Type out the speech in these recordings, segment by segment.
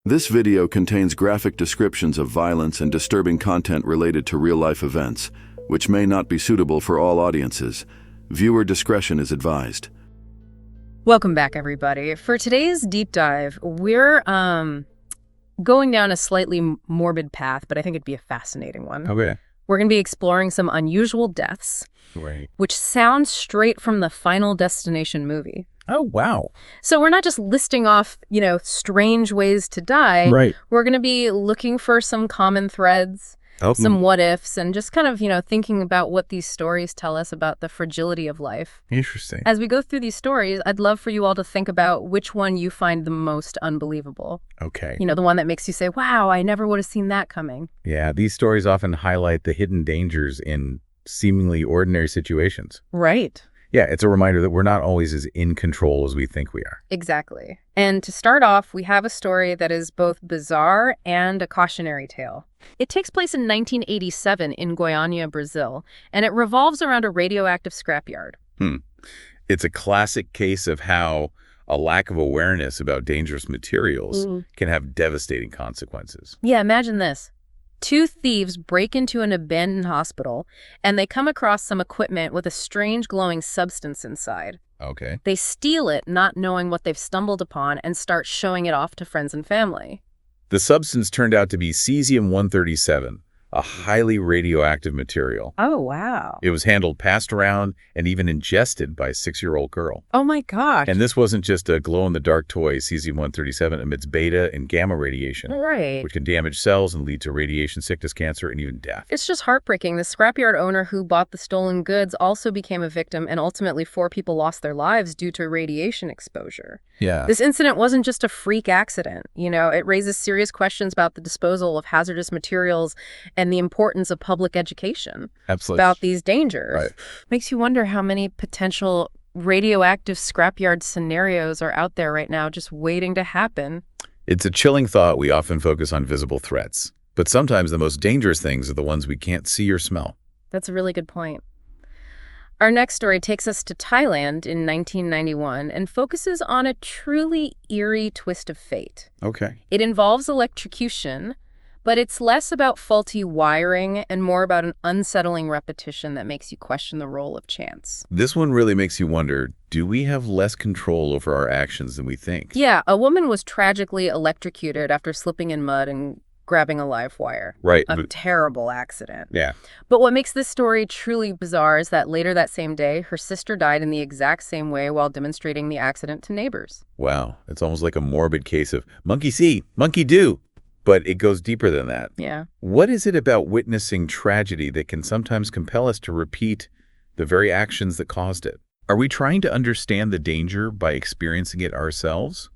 This video contains graphic descriptions of violence and disturbing content related to real-life events, which may not be suitable for all audiences. Viewer discretion is advised. Welcome back, everybody. For today's deep dive, we're going down a slightly morbid path, but I think it'd be a fascinating one. Okay. We're going to be exploring some unusual deaths, Right. which sound straight from the Final Destination movie. Oh, wow. So we're not just listing off, strange ways to die. Right. We're going to be looking for some common threads, some what ifs, and just kind of, thinking about what these stories tell us about the fragility of life. Interesting. As we go through these stories, I'd love for you all to think about which one you find the most unbelievable. Okay. The one that makes you say, wow, I never would have seen that coming. Yeah, these stories often highlight the hidden dangers in seemingly ordinary situations. Right. Yeah, it's a reminder that we're not always as in control as we think we are. Exactly. And to start off, we have a story that is both bizarre and a cautionary tale. It takes place in 1987 in Goiânia, Brazil, and it revolves around a radioactive scrapyard. It's a classic case of how a lack of awareness about dangerous materials can have devastating consequences. Yeah, imagine this. Two thieves break into an abandoned hospital, and they come across some equipment with a strange glowing substance inside. Okay. They steal it, not knowing what they've stumbled upon, and start showing it off to friends and family. The substance turned out to be cesium-137, a highly radioactive material. Oh, wow. It was handled, passed around, and even ingested by a 6-year-old girl. Oh, my gosh. And this wasn't just a glow-in-the-dark toy. Cesium-137 emits beta and gamma radiation, Right. which can damage cells and lead to radiation sickness, cancer, and even death. It's just heartbreaking. The scrapyard owner who bought the stolen goods also became a victim, and ultimately 4 people lost their lives due to radiation exposure. Yeah. This incident wasn't just a freak accident. It raises serious questions about the disposal of hazardous materials and the importance of public education Absolutely. about these dangers. Right. Makes you wonder how many potential radioactive scrapyard scenarios are out there right now just waiting to happen. It's a chilling thought. We often focus on visible threats, but sometimes the most dangerous things are the ones we can't see or smell. That's a really good point. Our next story takes us to Thailand in 1991 and focuses on a truly eerie twist of fate. Okay. It involves electrocution, but it's less about faulty wiring and more about an unsettling repetition that makes you question the role of chance. This one really makes you wonder, do we have less control over our actions than we think? Yeah, a woman was tragically electrocuted after slipping in mud and grabbing a live wire. Right. A terrible accident. Yeah. But what makes this story truly bizarre is that later that same day, her sister died in the exact same way while demonstrating the accident to neighbors. Wow. It's almost like a morbid case of monkey see, monkey do. But it goes deeper than that. Yeah. What is it about witnessing tragedy that can sometimes compel us to repeat the very actions that caused it? Are we trying to understand the danger by experiencing it ourselves?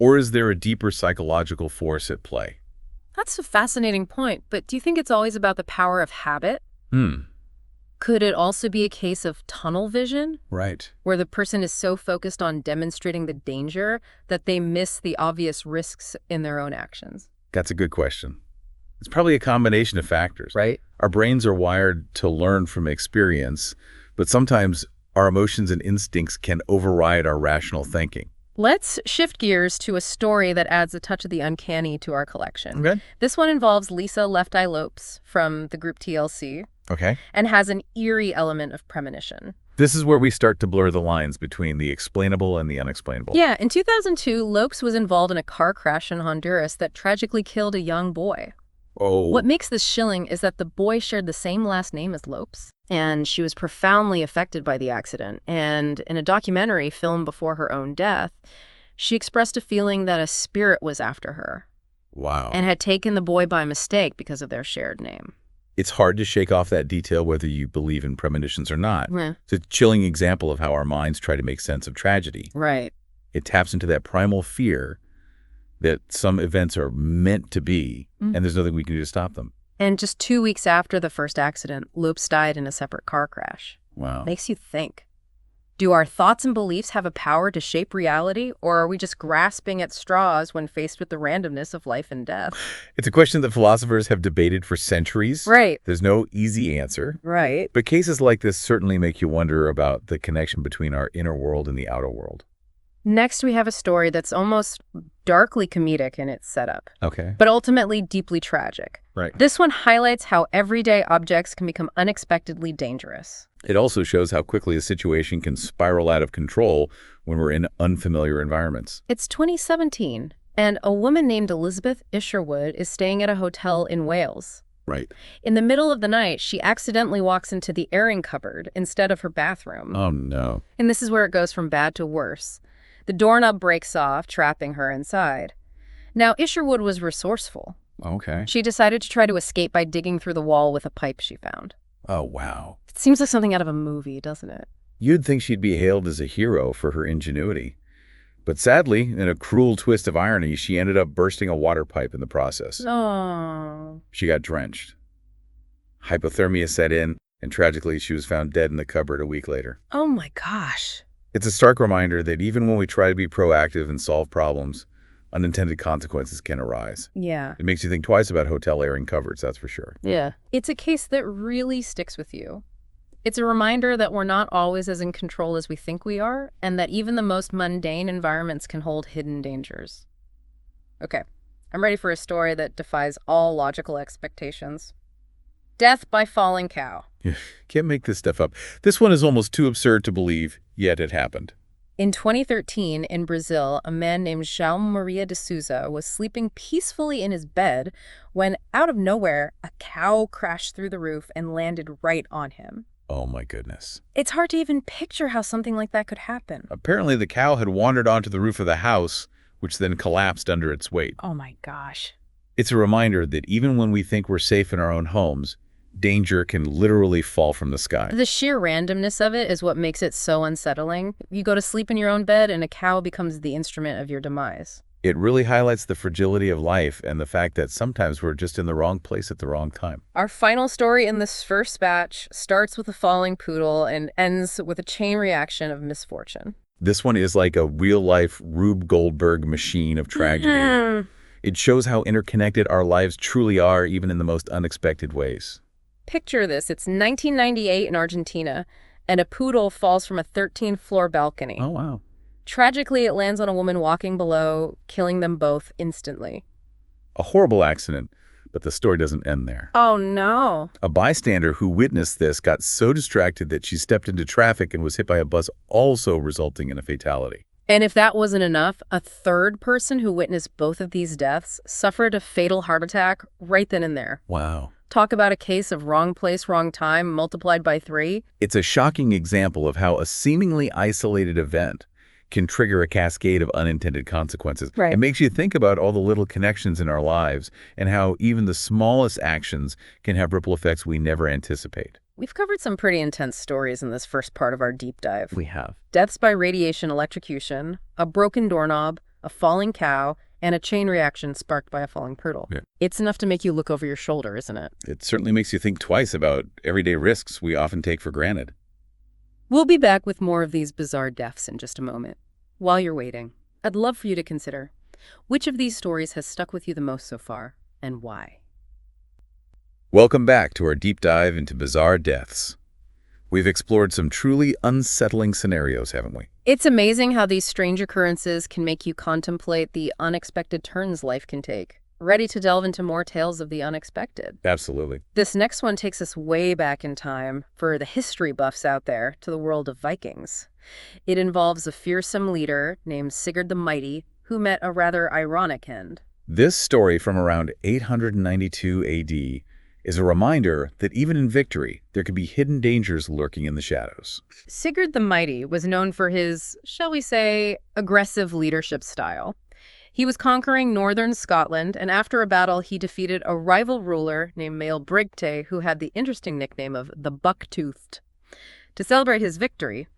Or is there a deeper psychological force at play? That's a fascinating point, but do you think it's always about the power of habit? Could it also be a case of tunnel vision, Right. where the person is so focused on demonstrating the danger that they miss the obvious risks in their own actions? That's a good question. It's probably a combination of factors. Right. Our brains are wired to learn from experience, but sometimes our emotions and instincts can override our rational thinking. Let's shift gears to a story that adds a touch of the uncanny to our collection. Okay. This one involves Lisa Left Eye Lopes from the group TLC Okay. and has an eerie element of premonition. This is where we start to blur the lines between the explainable and the unexplainable. Yeah, in 2002, Lopes was involved in a car crash in Honduras that tragically killed a young boy. Oh. What makes this chilling is that the boy shared the same last name as Lopes, and she was profoundly affected by the accident. And in a documentary filmed before her own death, she expressed a feeling that a spirit was after her Wow. and had taken the boy by mistake because of their shared name. It's hard to shake off that detail whether you believe in premonitions or not. Yeah. It's a chilling example of how our minds try to make sense of tragedy. Right. It taps into that primal fear that some events are meant to be, and there's nothing we can do to stop them. And just 2 weeks after the first accident, Lopes died in a separate car crash. Wow. Makes you think. Do our thoughts and beliefs have a power to shape reality, or are we just grasping at straws when faced with the randomness of life and death? It's a question that philosophers have debated for centuries. Right. There's no easy answer. Right. But cases like this certainly make you wonder about the connection between our inner world and the outer world. Next, we have a story that's almost darkly comedic in its setup, Okay. but ultimately deeply tragic. Right. This one highlights how everyday objects can become unexpectedly dangerous. It also shows how quickly a situation can spiral out of control when we're in unfamiliar environments. It's 2017, and a woman named Elizabeth Isherwood is staying at a hotel in Wales. Right. In the middle of the night, she accidentally walks into the airing cupboard instead of her bathroom. Oh, no. And this is where it goes from bad to worse. The doorknob breaks off, trapping her inside. Now, Isherwood was resourceful. Okay. She decided to try to escape by digging through the wall with a pipe she found. Oh, wow. It seems like something out of a movie, doesn't it? You'd think she'd be hailed as a hero for her ingenuity. But sadly, in a cruel twist of irony, she ended up bursting a water pipe in the process. Oh. She got drenched. Hypothermia set in, and tragically, she was found dead in the cupboard a week later. Oh my gosh. It's a stark reminder that even when we try to be proactive and solve problems, unintended consequences can arise. Yeah. It makes you think twice about hotel airing cupboards, that's for sure. Yeah. It's a case that really sticks with you. It's a reminder that we're not always as in control as we think we are, and that even the most mundane environments can hold hidden dangers. Okay, I'm ready for a story that defies all logical expectations. Death by falling cow. Can't make this stuff up. This one is almost too absurd to believe, yet it happened. In 2013, in Brazil, a man named João Maria de Souza was sleeping peacefully in his bed when, out of nowhere, a cow crashed through the roof and landed right on him. Oh my goodness. It's hard to even picture how something like that could happen. Apparently the cow had wandered onto the roof of the house, which then collapsed under its weight. Oh my gosh. It's a reminder that even when we think we're safe in our own homes, danger can literally fall from the sky. The sheer randomness of it is what makes it so unsettling. You go to sleep in your own bed and a cow becomes the instrument of your demise. It really highlights the fragility of life and the fact that sometimes we're just in the wrong place at the wrong time. Our final story in this first batch starts with a falling poodle and ends with a chain reaction of misfortune. This one is like a real-life Rube Goldberg machine of tragedy. It shows how interconnected our lives truly are, even in the most unexpected ways. Picture this. It's 1998 in Argentina, and a poodle falls from a 13th-floor balcony. Oh, wow. Tragically, it lands on a woman walking below, killing them both instantly. A horrible accident, but the story doesn't end there. Oh, no. A bystander who witnessed this got so distracted that she stepped into traffic and was hit by a bus, also resulting in a fatality. And if that wasn't enough, a third person who witnessed both of these deaths suffered a fatal heart attack right then and there. Wow. Talk about a case of wrong place, wrong time multiplied by 3. It's a shocking example of how a seemingly isolated event can trigger a cascade of unintended consequences. Right. It makes you think about all the little connections in our lives and how even the smallest actions can have ripple effects we never anticipate. We've covered some pretty intense stories in this first part of our deep dive. We have. Deaths by radiation electrocution, a broken doorknob, a falling cow, and a chain reaction sparked by a falling poodle. Yeah. It's enough to make you look over your shoulder, isn't it? It certainly makes you think twice about everyday risks we often take for granted. We'll be back with more of these bizarre deaths in just a moment. While you're waiting, I'd love for you to consider, which of these stories has stuck with you the most so far, and why? Welcome back to our deep dive into bizarre deaths. We've explored some truly unsettling scenarios, haven't we? It's amazing how these strange occurrences can make you contemplate the unexpected turns life can take. Ready to delve into more tales of the unexpected? Absolutely. This next one takes us way back in time, for the history buffs out there, to the world of Vikings. It involves a fearsome leader named Sigurd the Mighty, who met a rather ironic end. This story from around 892 AD is a reminder that even in victory, there can be hidden dangers lurking in the shadows. Sigurd the Mighty was known for his, shall we say, aggressive leadership style. He was conquering northern Scotland, and after a battle, he defeated a rival ruler named Mael Brigte, who had the interesting nickname of the Buck-Toothed. To celebrate his victory,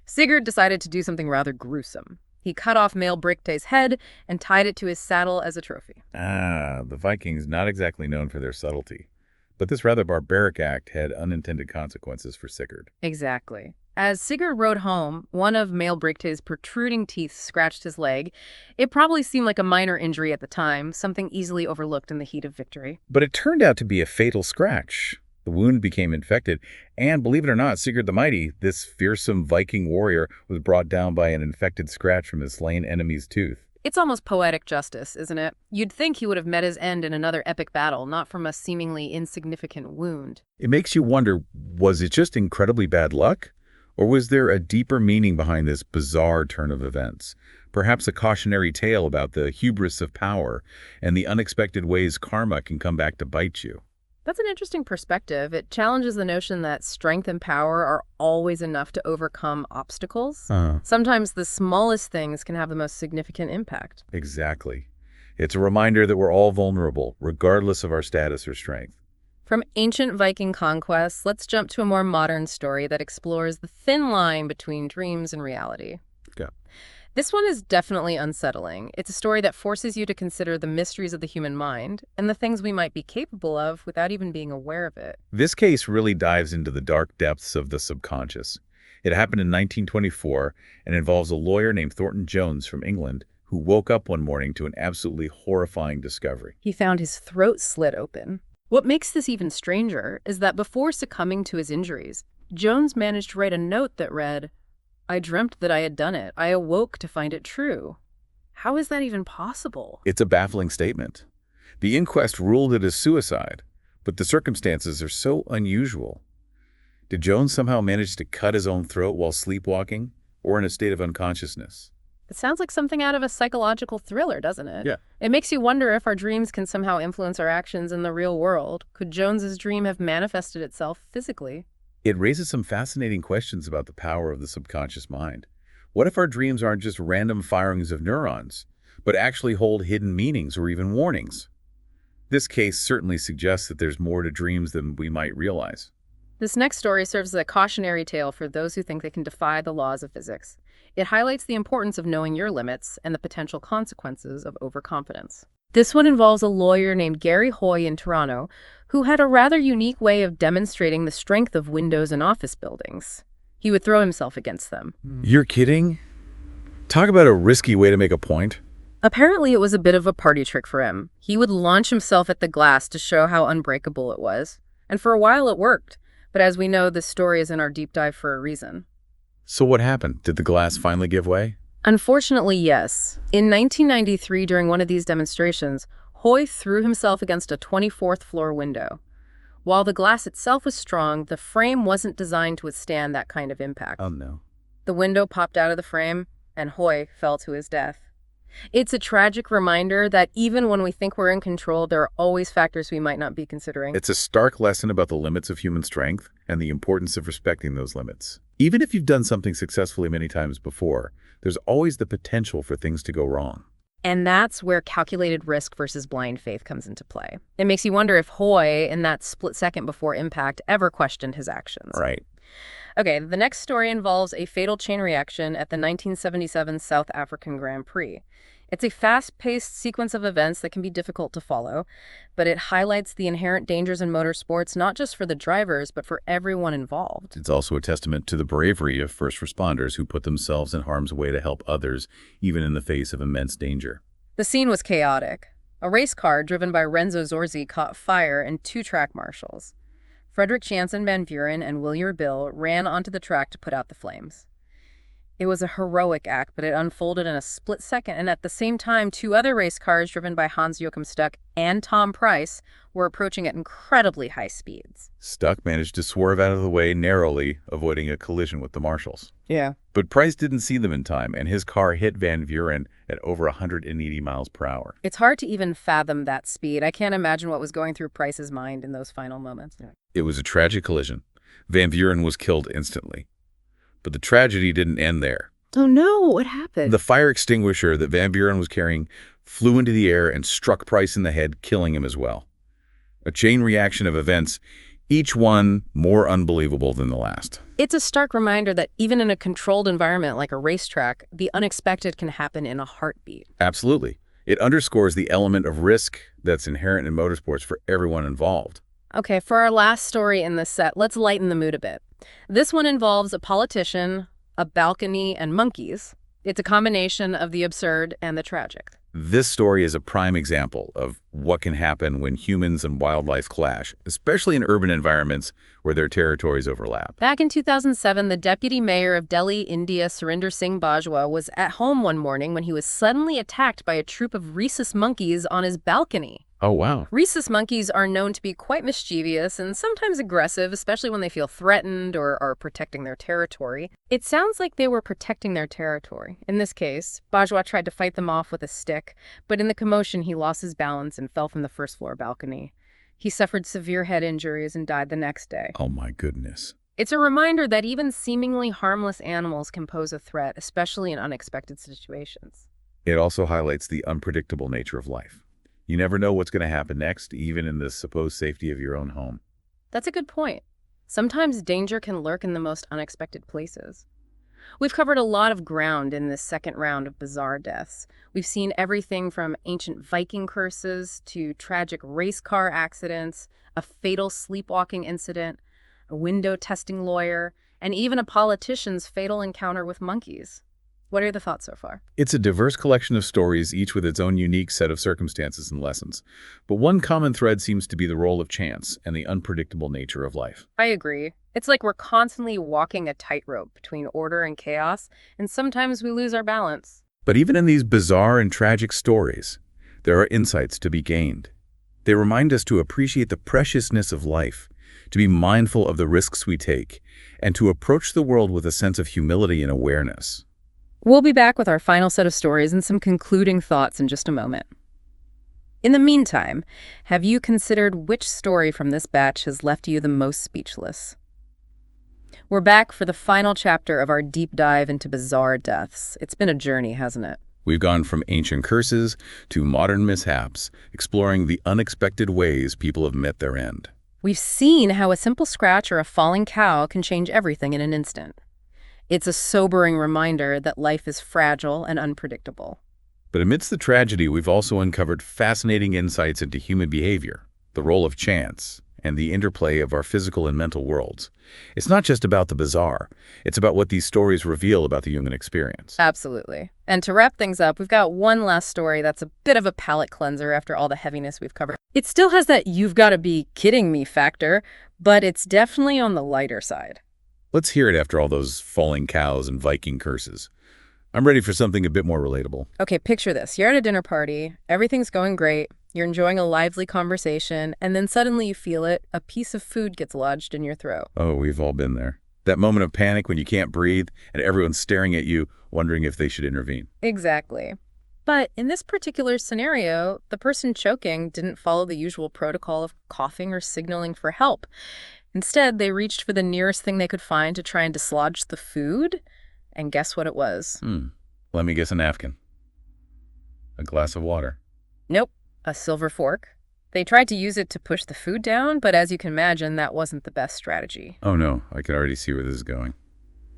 Sigurd decided to do something rather gruesome. He cut off Mael Brigte's head and tied it to his saddle as a trophy. Ah, the Vikings not exactly known for their subtlety. But this rather barbaric act had unintended consequences for Sigurd. Exactly. As Sigurd rode home, one of Mael Brigte's protruding teeth scratched his leg. It probably seemed like a minor injury at the time, something easily overlooked in the heat of victory. But it turned out to be a fatal scratch. The The wound became infected, and believe it or not, Sigurd the Mighty, this fearsome Viking warrior, was brought down by an infected scratch from his slain enemy's tooth. It's almost poetic justice, isn't it? You'd think he would have met his end in another epic battle, not from a seemingly insignificant wound. It makes you wonder, was it just incredibly bad luck? Or was there a deeper meaning behind this bizarre turn of events? Perhaps a cautionary tale about the hubris of power and the unexpected ways karma can come back to bite you. That's an interesting perspective. It challenges the notion that strength and power are always enough to overcome obstacles. Sometimes the smallest things can have the most significant impact. Exactly. It's a reminder that we're all vulnerable, regardless of our status or strength. From ancient Viking conquests, let's jump to a more modern story that explores the thin line between dreams and reality. Yeah. This one is definitely unsettling. It's a story that forces you to consider the mysteries of the human mind and the things we might be capable of without even being aware of it. This case really dives into the dark depths of the subconscious. It happened in 1924 and involves a lawyer named Thornton Jones from England who woke up one morning to an absolutely horrifying discovery. He found his throat slit open. What makes this even stranger is that before succumbing to his injuries, Jones managed to write a note that read, "I dreamt that I had done it. I awoke to find it true." How is that even possible? It's a baffling statement. The inquest ruled it as suicide, but the circumstances are so unusual. Did Jones somehow manage to cut his own throat while sleepwalking or in a state of unconsciousness? It sounds like something out of a psychological thriller, doesn't it? Yeah. It makes you wonder if our dreams can somehow influence our actions in the real world. Could Jones's dream have manifested itself physically? It raises some fascinating questions about the power of the subconscious mind. What if our dreams aren't just random firings of neurons, but actually hold hidden meanings or even warnings? This case certainly suggests that there's more to dreams than we might realize. This next story serves as a cautionary tale for those who think they can defy the laws of physics. It highlights the importance of knowing your limits and the potential consequences of overconfidence. This one involves a lawyer named Gary Hoy in Toronto, who had a rather unique way of demonstrating the strength of windows in office buildings. He would throw himself against them. You're kidding? Talk about a risky way to make a point. Apparently, it was a bit of a party trick for him. He would launch himself at the glass to show how unbreakable it was. And for a while, it worked. But as we know, this story is in our deep dive for a reason. So what happened? Did the glass finally give way? Unfortunately, yes. In 1993, during one of these demonstrations, Hoy threw himself against a 24th floor window. While the glass itself was strong, the frame wasn't designed to withstand that kind of impact. Oh no. The window popped out of the frame, and Hoy fell to his death. It's a tragic reminder that even when we think we're in control, there are always factors we might not be considering. It's a stark lesson about the limits of human strength and the importance of respecting those limits. Even if you've done something successfully many times before, there's always the potential for things to go wrong. And that's where calculated risk versus blind faith comes into play. It makes you wonder if Hoy, in that split second before impact, ever questioned his actions. Right. Okay, the next story involves a fatal chain reaction at the 1977 South African Grand Prix. It's a fast-paced sequence of events that can be difficult to follow, but it highlights the inherent dangers in motorsports, not just for the drivers, but for everyone involved. It's also a testament to the bravery of first responders who put themselves in harm's way to help others, even in the face of immense danger. The scene was chaotic. A race car driven by Renzo Zorzi caught fire, and two track marshals, Frederick Jansen Van Buren and William Bill, ran onto the track to put out the flames. It was a heroic act, but it unfolded in a split second, and at the same time, two other race cars driven by Hans-Joachim Stuck and Tom Price were approaching at incredibly high speeds. Stuck managed to swerve out of the way narrowly, avoiding a collision with the marshals. Yeah. But Price didn't see them in time, and his car hit Van Buren at over 180 miles per hour. It's hard to even fathom that speed. I can't imagine what was going through Price's mind in those final moments. It was a tragic collision. Van Buren was killed instantly. But the tragedy didn't end there. Oh no, what happened? The fire extinguisher that Van Buren was carrying flew into the air and struck Price in the head, killing him as well. A chain reaction of events, each one more unbelievable than the last. It's a stark reminder that even in a controlled environment like a racetrack, the unexpected can happen in a heartbeat. Absolutely. It underscores the element of risk that's inherent in motorsports for everyone involved. Okay, for our last story in this set, let's lighten the mood a bit. This one involves a politician, a balcony, and monkeys. It's a combination of the absurd and the tragic. This story is a prime example of what can happen when humans and wildlife clash, especially in urban environments where their territories overlap. Back in 2007, the deputy mayor of Delhi, India, Surinder Singh Bajwa, was at home one morning when he was suddenly attacked by a troop of rhesus monkeys on his balcony. Oh, wow. Rhesus monkeys are known to be quite mischievous and sometimes aggressive, especially when they feel threatened or are protecting their territory. It sounds like they were protecting their territory. In this case, Bajwa tried to fight them off with a stick, but in the commotion he lost his balance and fell from the first-floor balcony. He suffered severe head injuries and died the next day. Oh, my goodness. It's a reminder that even seemingly harmless animals can pose a threat, especially in unexpected situations. It also highlights the unpredictable nature of life. You never know what's going to happen next, even in the supposed safety of your own home. That's a good point. Sometimes danger can lurk in the most unexpected places. We've covered a lot of ground in this second round of bizarre deaths. We've seen everything from ancient Viking curses to tragic race car accidents, a fatal sleepwalking incident, a window testing lawyer, and even a politician's fatal encounter with monkeys. What are your thoughts so far? It's a diverse collection of stories, each with its own unique set of circumstances and lessons. But one common thread seems to be the role of chance and the unpredictable nature of life. I agree. It's like we're constantly walking a tightrope between order and chaos, and sometimes we lose our balance. But even in these bizarre and tragic stories, there are insights to be gained. They remind us to appreciate the preciousness of life, to be mindful of the risks we take, and to approach the world with a sense of humility and awareness. We'll be back with our final set of stories and some concluding thoughts in just a moment. In the meantime, have you considered which story from this batch has left you the most speechless? We're back for the final chapter of our deep dive into bizarre deaths. It's been a journey, hasn't it? We've gone from ancient curses to modern mishaps, exploring the unexpected ways people have met their end. We've seen how a simple scratch or a falling cow can change everything in an instant. It's a sobering reminder that life is fragile and unpredictable. But amidst the tragedy, we've also uncovered fascinating insights into human behavior, the role of chance, and the interplay of our physical and mental worlds. It's not just about the bizarre. It's about what these stories reveal about the human experience. Absolutely. And to wrap things up, we've got one last story that's a bit of a palate cleanser after all the heaviness we've covered. It still has that "you've got to be kidding me" factor, but it's definitely on the lighter side. Let's hear it after all those falling cows and Viking curses. I'm ready for something a bit more relatable. Okay, picture this. You're at a dinner party, everything's going great, you're enjoying a lively conversation, and then suddenly you feel it, a piece of food gets lodged in your throat. Oh, we've all been there. That moment of panic when you can't breathe and everyone's staring at you, wondering if they should intervene. Exactly. But in this particular scenario, the person choking didn't follow the usual protocol of coughing or signaling for help. Instead, they reached for the nearest thing they could find to try and dislodge the food. And guess what it was? Let me guess, a napkin. A glass of water. Nope, a silver fork. They tried to use it to push the food down, but as you can imagine, that wasn't the best strategy. Oh no, I can already see where this is going.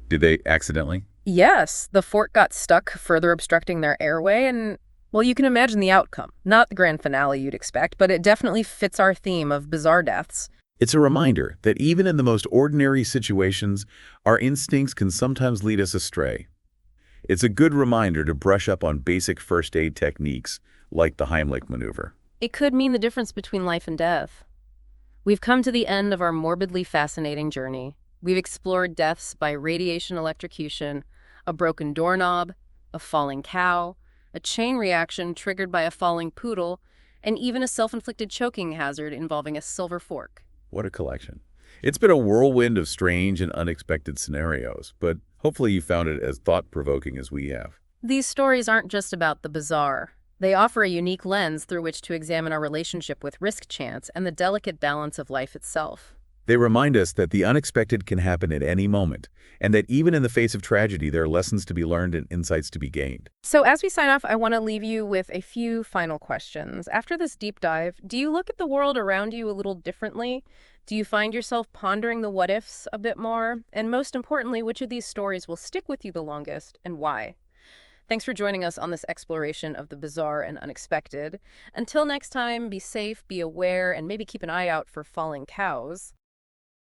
Did they accidentally? Yes, the fork got stuck, further obstructing their airway, and, well, you can imagine the outcome. Not the grand finale you'd expect, but it definitely fits our theme of bizarre deaths. It's a reminder that even in the most ordinary situations, our instincts can sometimes lead us astray. It's a good reminder to brush up on basic first aid techniques, like the Heimlich maneuver. It could mean the difference between life and death. We've come to the end of our morbidly fascinating journey. We've explored deaths by radiation electrocution, a broken doorknob, a falling cow, a chain reaction triggered by a falling poodle, and even a self-inflicted choking hazard involving a silver fork. What a collection. It's been a whirlwind of strange and unexpected scenarios, but hopefully you found it as thought-provoking as we have. These stories aren't just about the bizarre. They offer a unique lens through which to examine our relationship with risk chance and the delicate balance of life itself. They remind us that the unexpected can happen at any moment, and that even in the face of tragedy, there are lessons to be learned and insights to be gained. So as we sign off, I want to leave you with a few final questions. After this deep dive, do you look at the world around you a little differently? Do you find yourself pondering the what-ifs a bit more? And most importantly, which of these stories will stick with you the longest and why? Thanks for joining us on this exploration of the bizarre and unexpected. Until next time, be safe, be aware, and maybe keep an eye out for falling cows.